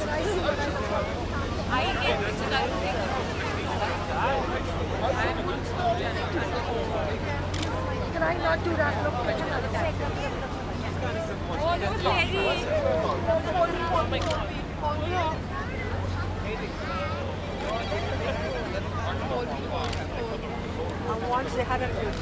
Can I not do that? Look, oh, this and once they had a good